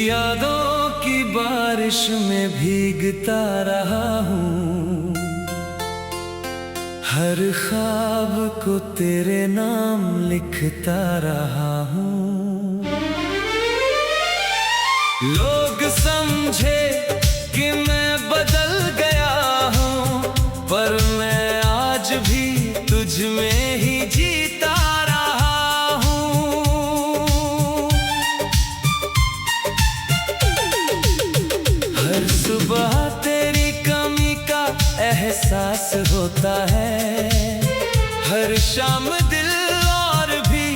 यादों की बारिश में भीगता रहा हूँ, हर ख्वाब को तेरे नाम लिखता रहा हूँ। लोग समझे कि मैं बदल गया हूँ, पर मैं आज भी तुझ में ही जीता रहा हूँ। हर सुबह तेरी कमी का एहसास होता है, हर शाम दिल और भी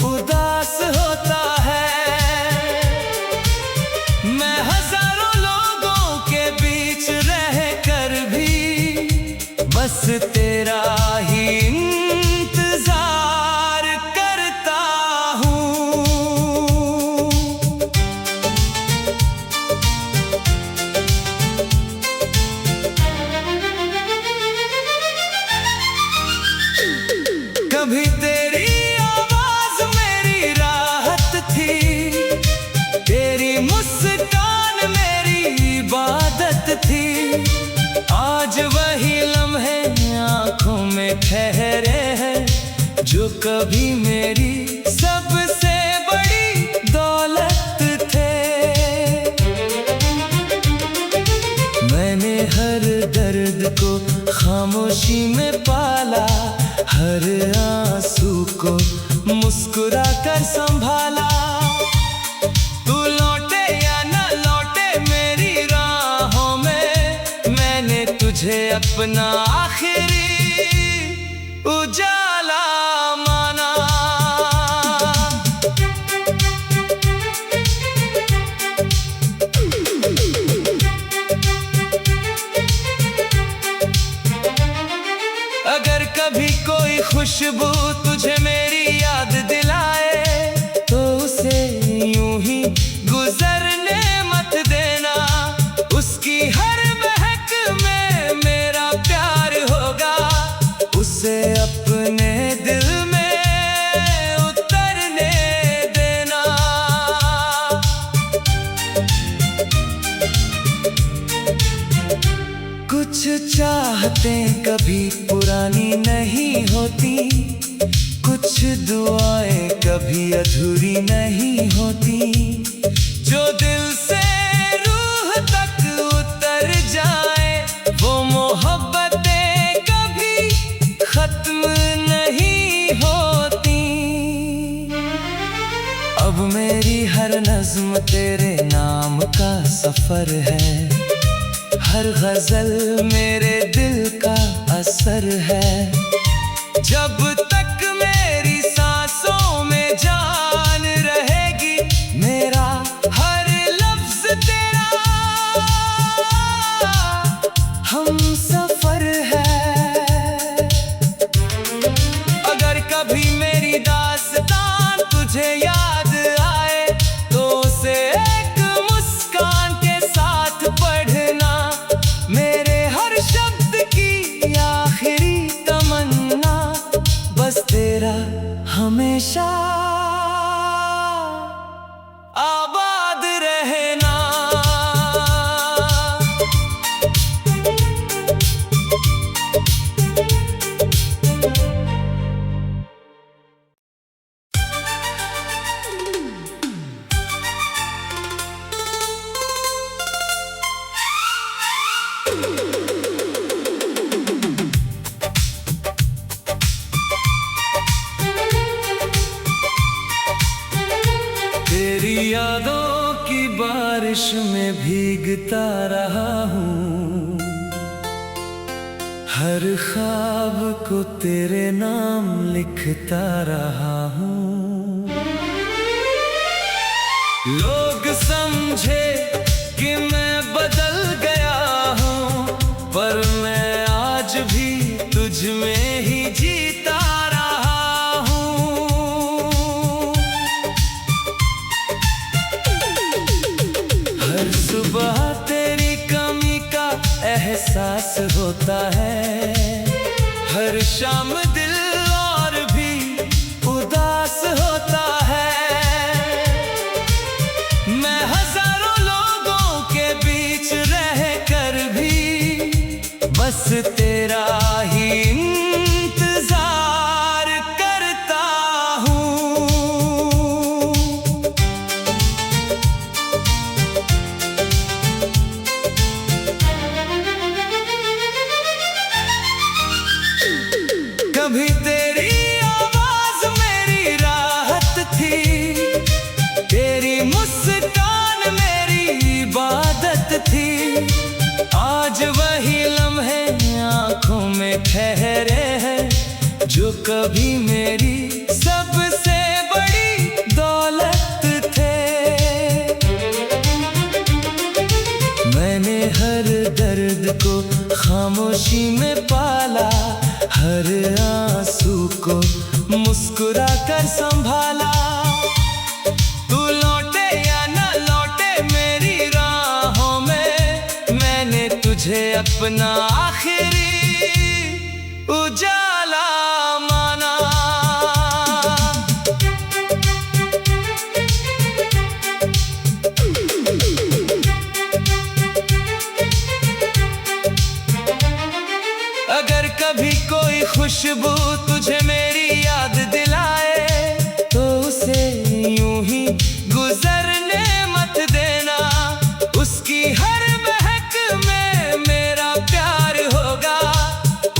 उदास होता है। मैं हजारों लोगों के बीच रह कर भी बस तेरा ही इंतजार करता हूँ। कभी तेरी आवाज मेरी राहत थी, तेरी मुस्कान मेरी इबादत थी। आज वही लम्हे आंखों में ठहरे हैं, जो कभी मेरी सबसे बड़ी दौलत थे। मैंने हर दर्द को खामोशी में पाला, हर आंसू को मुस्कुरा कर संभाला। तू लौटे या न लौटे मेरी राहों में, मैंने तुझे अपना आखिरी उजाला माना। अगर कभी कोई खुशबू तुझे मेरी याद दिलाए, तो उसे यूं ही गुजरने मत देना। उसकी हर महक में मेरा प्यार होगा, उसे अपने दिल में उतरने देना। कुछ चाहतें कभी पुरानी नहीं होती, कुछ दुआएं कभी अधूरी नहीं होती। जो दिल से रूह तक उतर जाए, वो मोहब्बतें कभी खत्म नहीं होती। अब मेरी हर नज़्म तेरे नाम का सफर है, हर गजल मेरे दिल का असर है। जब तक मेरी सांसों में जान रहेगी, मेरा हर लफ्ज तेरा हम सफर है। अगर कभी मेरी दास्तान तुझे याद आए, तो उसे एक मुस्कान के साथ पढ़ना। मेरे हर शब्द की आखिरी तमन्ना, बस तेरा हमेशा आबाद रहना। तेरी यादों की बारिश में भीगता रहा हूँ, हर ख्वाब को तेरे नाम लिखता रहा हूँ। लोग समझे कि मैं बदल गया हूँ, पर मैं आज भी तुझ में ही जीता रहा हूँ। हर सुबह तेरी कमी का एहसास होता है, हर शाम दिल और भी उदास होता है। मैं कभी मेरी सबसे बड़ी दौलत थे। मैंने हर दर्द को खामोशी में पाला, हर आंसू को मुस्कुरा कर संभाला। तू लौटे या न लौटे मेरी राहों में, मैंने तुझे अपना आखिरी उजाला माना। अगर कभी कोई खुशबू तुझे मेरी याद दिलाए, तो उसे यूं ही गुजरने मत देना। उसकी हर महक में मेरा प्यार होगा,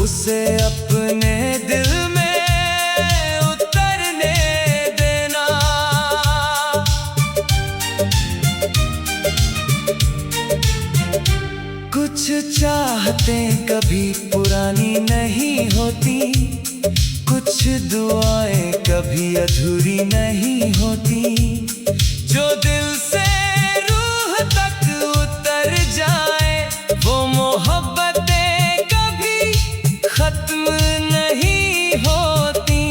उसे अपने दिल में उतरने देना। कुछ चाहतें कभी पुरानी नहीं होती, कुछ दुआएं कभी अधूरी नहीं होती। जो दिल से रूह तक उतर जाए, वो मोहब्बतें कभी खत्म नहीं होती।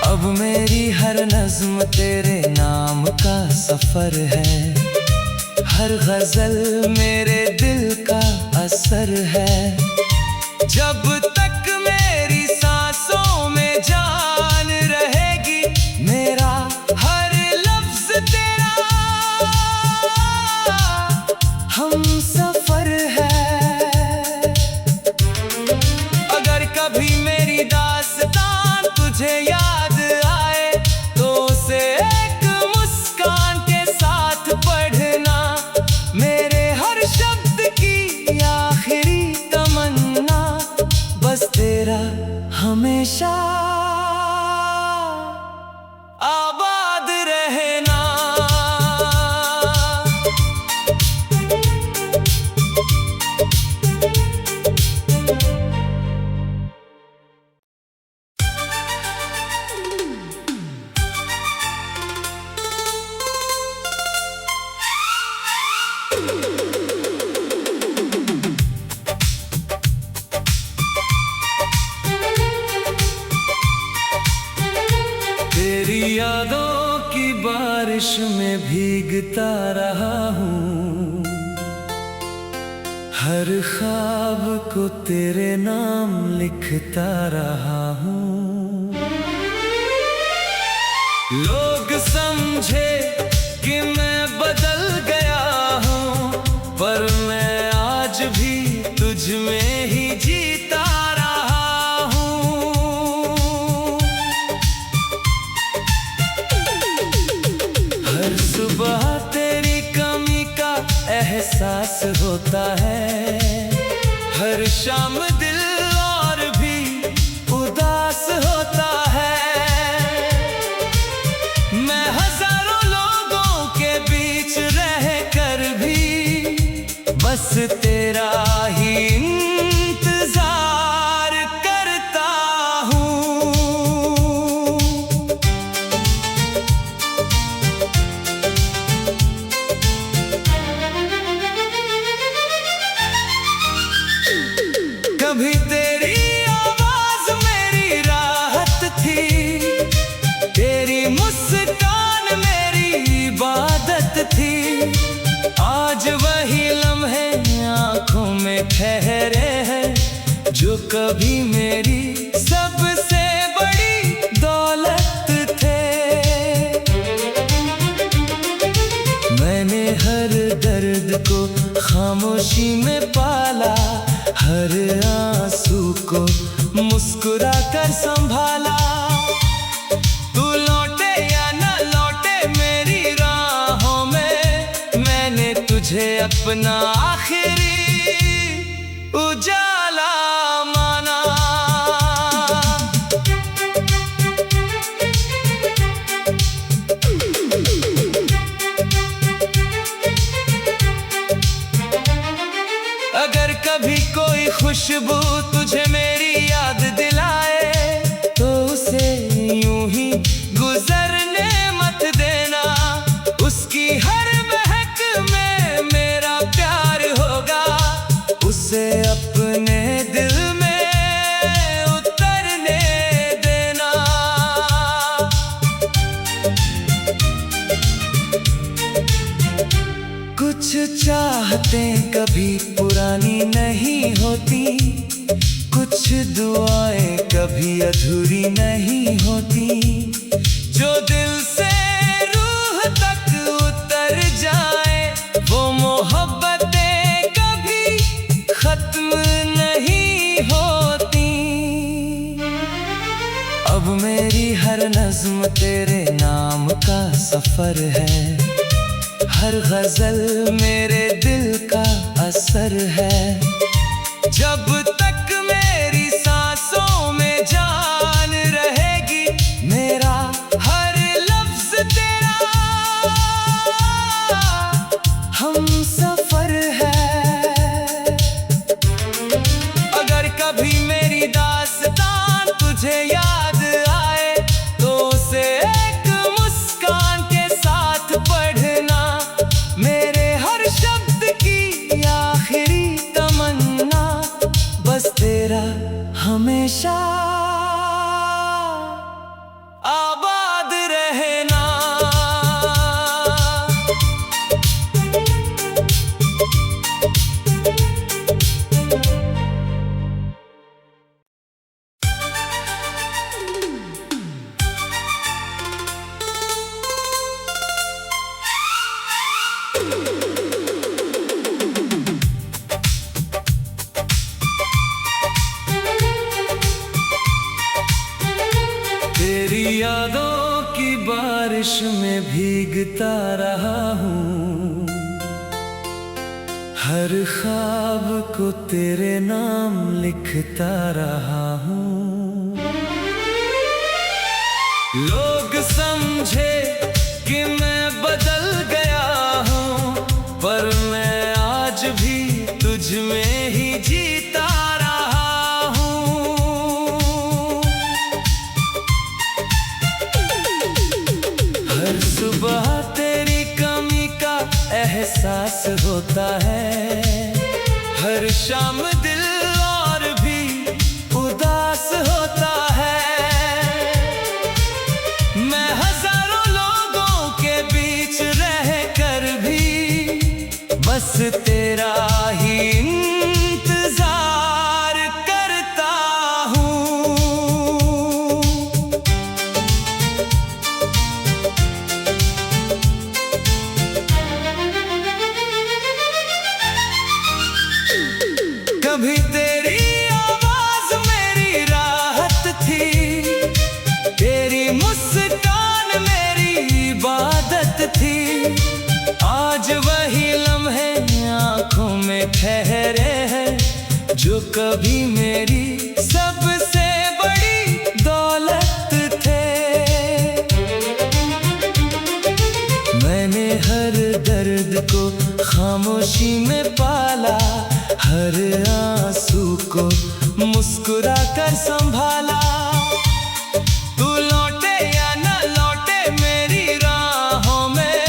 अब मेरी हर नज़्म तेरे नाम का सफर है, हर गजल मेरे दिल का असर है। जब तक मेरी सांसों में जान रहेगी, मेरा हर लफ्ज तेरा हम सफर है। अगर कभी मेरी दास्तान तुझे याद आए, तो उसे एक मुस्कान के साथ पढ़ना। मेरे हर शब्द की आखिरी तमन्ना, बस तेरा हमेशा आबाद रहना। तेरी यादों की बारिश में भीगता रहा हूँ, हर ख्वाब को तेरे नाम लिखता रहा हूँ। लोग समझे कि मैं बदल गया हूँ, पर मैं आज भी तुझ में ही जीता रहा हूँ। हर सुबह तेरी कमी का एहसास होता है, हर शाम दिल और भी उदास होता है। मैं हजारों लोगों के बीच रह कर भी बस तेरा ही इंतजार करता हूँ। कभी तेरी आवाज मेरी राहत थी, तेरी मुस्कान मेरी इबादत थी। आज वही लम्हे आंखों में ठहरे हैं, जो कभी मेरी सबसे बड़ी दौलत थे। मैंने हर दर्द को खामोशी में पाला, हर आंसू को मुस्कुरा कर संभाला। तू लौटे या न लौटे मेरी राहों में, मैंने तुझे अपना आखिरी उजाला माना। अगर कभी कोई खुशबू तुझे मेरी याद दिला चाहतें कभी पुरानी नहीं होती, कुछ दुआएं कभी अधूरी नहीं होती। जो दिल से रूह तक उतर जाए वो मोहब्बतें कभी खत्म नहीं होती। अब मेरी हर नज़्म तेरे नाम का सफर है, हर गजल मेरे दिल का असर है। जब तक मेरी सांसों में जान रहेगी, मेरा हर लफ्ज तेरा हम सफर है। अगर कभी मेरी दास्तान तुझे याद आए तो उसे एक मुस्कान के साथ पढ़ना। मेरे हर शब्द की आखिरी तमन्ना बस तेरा हमेशा आबाद रहना। तेरी यादों की बारिश में भीगता रहा हूँ, हर ख्वाब को तेरे नाम लिखता रहा हूँ। लोग समझे कि मैं बदल गया हूँ, पर मैं आज भी तुझ में ही जीता रहा हूँ। हर सुबह तेरी कमी का एहसास होता है, हर शाम दिल और भी उदास होता है। मैं हजारों लोगों के बीच रह कर भी बस तेरा ही इंतजार करता हूँ। कभी तेरी आवाज मेरी राहत थी, तेरी मुस्कान मेरी इबादत थी। आज वही लम्हे आंखों में ठहरे हैं, जो कभी मेरी सबसे बड़ी दौलत थे। मैंने हर दर्द को खामोशी में पाला, हर आंसू को मुस्कुरा कर संभाला। तू लौटे या न लौटे मेरी राहों में,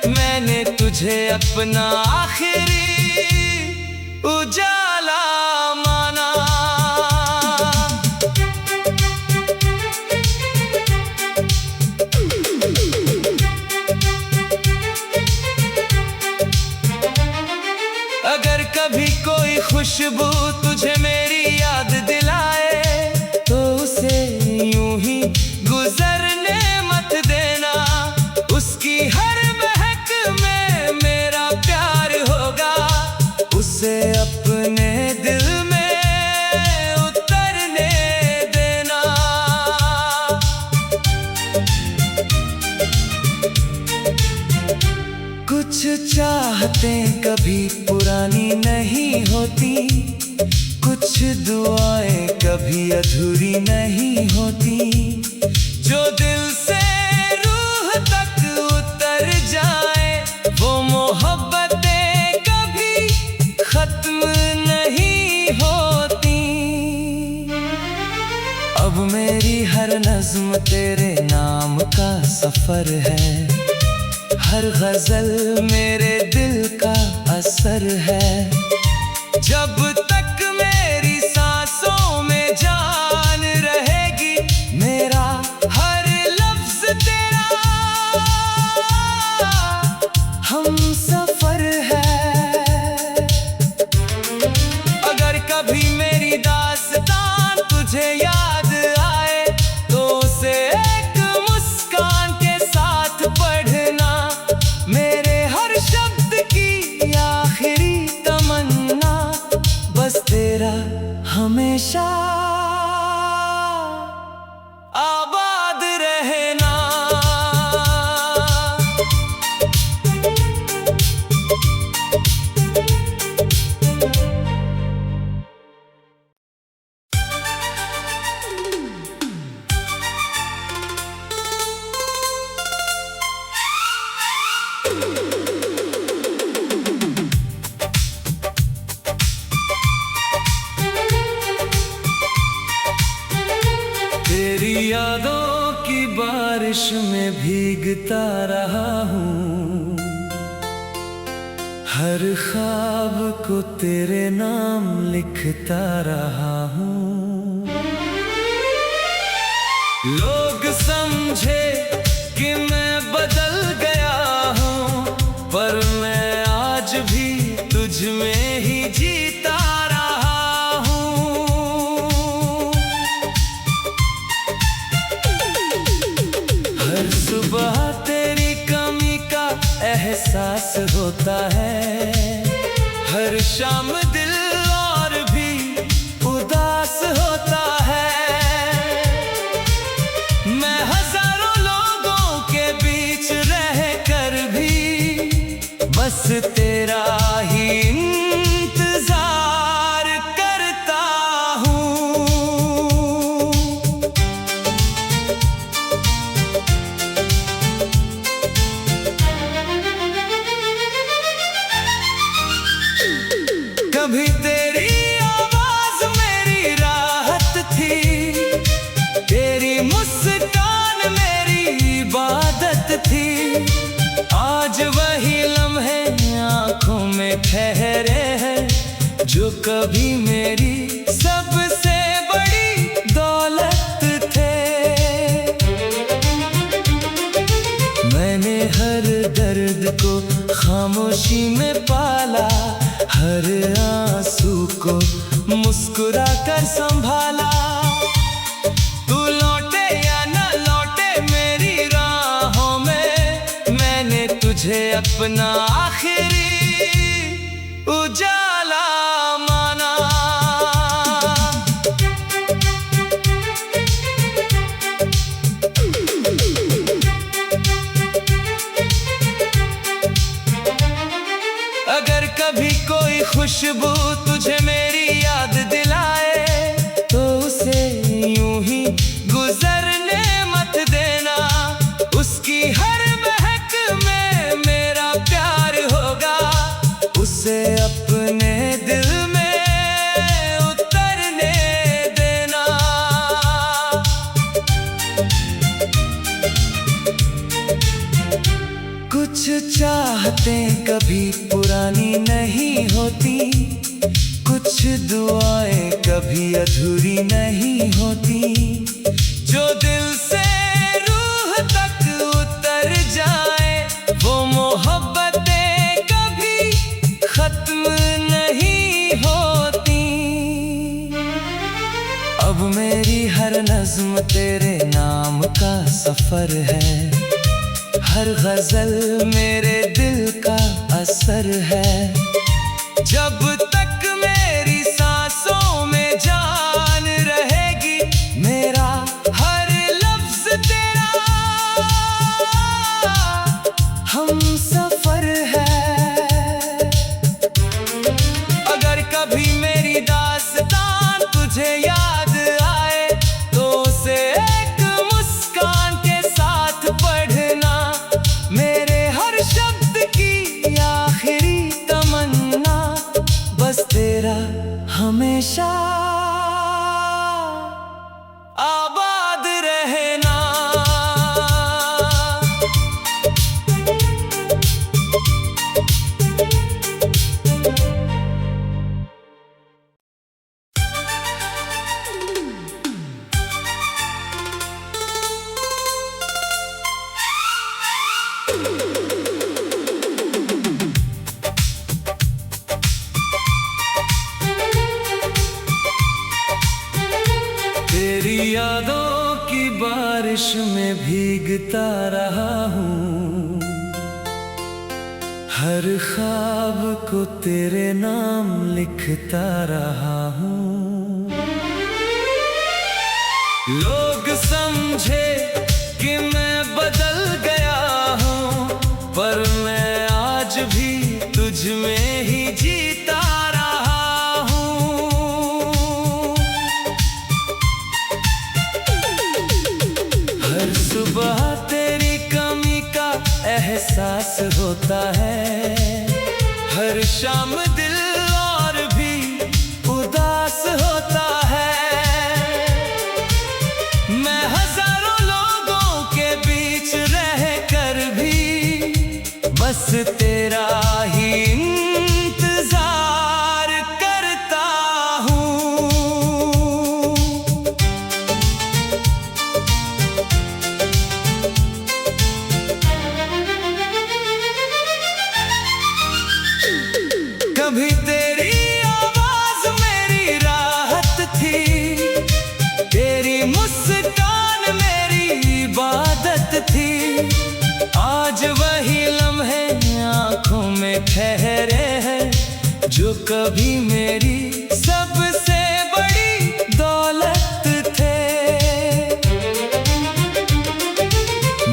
मैंने तुझे अपना आखिरी उजाला माना। अगर कभी कोई खुशबू तुझे मेरी याद दिलाए तो उसे यूं ही गुजरने मत देना। उसकी हर महक में मेरा प्यार होगा, उसे अपने दिल में उतरने देना। कुछ चाहतें कभी पुरानी नहीं होती, कुछ दुआएं कभी अधूरी नहीं होती। जो दिल से रूह तक उतर जाए वो मोहब्बतें कभी खत्म नहीं होती। अब मेरी हर नज़्म तेरे नाम का सफर है, हर गजल मेरे दिल का असर है। जब तक मेरी सांसों में जान रहेगी, मेरा हर लफ्ज तेरा हम सफर है। बारिश में भीगता रहा हूँ, हर ख्वाब को तेरे नाम लिखता रहा हूँ। लोग समझे कि मैं बदल गया हूँ, पर मैं आज भी तुझ में ही जीता रहा हूँ। हर सुबह तेरी कमी का एहसास होता है, हर शाम दिल और भी उदास होता है। मैं हजारों लोगों के बीच रह कर भी बस तेरा ही इंतजार करता हूँ। कभी तेरी आवाज मेरी राहत थी, तेरी मुस्कान मेरी इबादत थी। आज वही लम्हे आंखों में ठहरे हैं, जो कभी मेरी सबसे बड़ी दौलत थे। मैंने हर दर्द को खामोशी में पाला, हर आंसू को मुस्कुरा कर संभाला। तू लौटे या न लौटे मेरी राहों में, मैंने तुझे अपना आखिरी उजाला माना। अगर कभी कोई खुशबू तुझे मेरी याद दिलाए, तो उसे यूं ही गुजरने मत देना। उसकी हर महक में मेरा प्यार होगा, उसे अपने दिल में उतरने देना। कुछ चाहतें कभी पुरानी नहीं होती, कुछ दुआएं कभी अधूरी नहीं होती। जो दिल से रूह तक उतर जाए, वो मोहब्बतें कभी खत्म नहीं होती। अब मेरी हर नज़्म तेरे नाम का सफर है, हर गजल मेरे दिल का असर है। जब तक मेरी सांसों में जान रहेगी, मेरा हर लफ्ज तेरा हम सफर है। अगर कभी मेरी दास्तान तुझे याद आए, तो उसे एक मुस्कान के साथ पढ़ना। मेरे हर शब्द की आखिरी तमन्ना, बस तेरा हमेशा आबाद रहना। तेरी यादों की बारिश में भीगता रहा हूँ, हर ख्वाब को तेरे नाम लिखता रहा हूँ। लोग समझे कि मैं बदल गया हूँ, पर मैं आज भी तुझ में ही जीता रहा हूँ। हर सुबह तेरी कमी का एहसास होता है, हर शाम दिल और भी उदास होता है। मैं हजारों लोगों के तेरा ही इंतजार करता हूँ। कभी तेरी आवाज मेरी राहत थी, तेरी मुस्कान मेरी इबादत थी। आज वही लम्हे आंखों में ठहरे हैं, जो कभी मेरी सबसे बड़ी दौलत थे।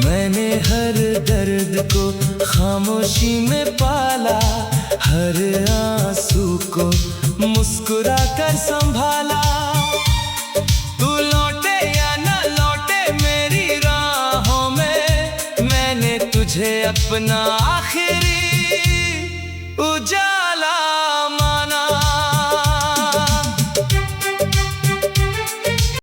मैंने हर दर्द को खामोशी में पाला, हर आंसू को मुस्कुरा कर संभाला। तू लौटे या न लौटे मेरी राहों में, मैंने तुझे अपना आखिर